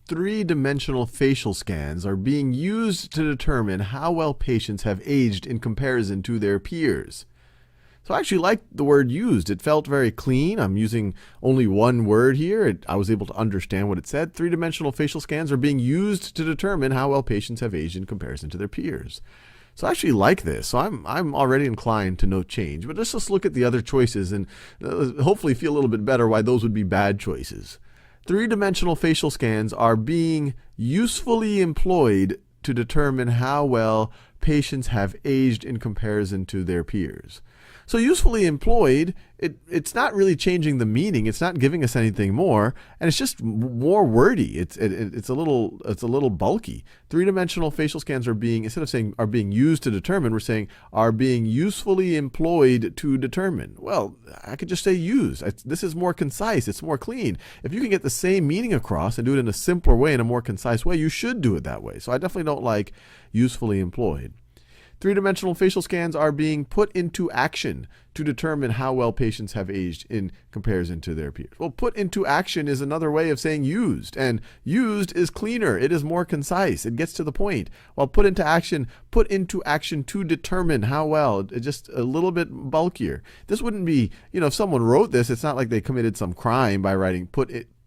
Three-dimensional facial scans are being used to determine how well patients have aged in comparison to their peers. So I actually liked the word used. It felt very clean. I'm using only one word here. I was able to understand what it said. Three-dimensional facial scans are being used to determine how well patients have aged in comparison to their peers. So I actually like this. So I'm already inclined to no change. But let's just look at the other choices and hopefully feel a little bit better why those would be bad choices. Three-dimensional facial scans are being usefully employed to determine how well patients have aged in comparison to their peers. So usefully employed, it's not really changing the meaning. It's not giving us anything more, and it's just more wordy. It's a little bulky. Three-dimensional facial scans are being, instead of saying are being used to determine, we're saying are being usefully employed to determine. Well, I could just say used. This is more concise. It's more clean. If you can get the same meaning across and do it in a simpler way, in a more concise way, you should do it that way. So I definitely don't like usefully employed. Three-dimensional facial scans are being put into action to determine how well patients have aged in comparison to their peers. Well, put into action is another way of saying used, and used is cleaner. It is more concise. It gets to the point. While put into action to determine how well, it's just a little bit bulkier. This wouldn't be, if someone wrote this, it's not like they committed some crime by writing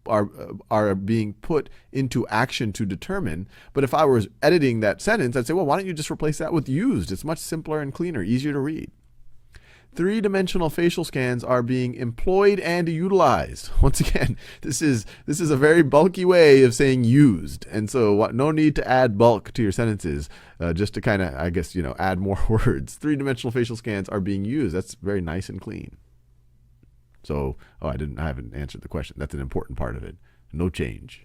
are being put into action to determine. But if I was editing that sentence, I'd say, well, why don't you just replace that with used? It's much simpler and cleaner, easier to read. Three-dimensional facial scans are being employed and utilized. Once again, this is a very bulky way of saying used. And so no need to add bulk to your sentences, just to kind of, add more words. Three-dimensional facial scans are being used. That's very nice and clean. So, I haven't answered the question. That's an important part of it. No change.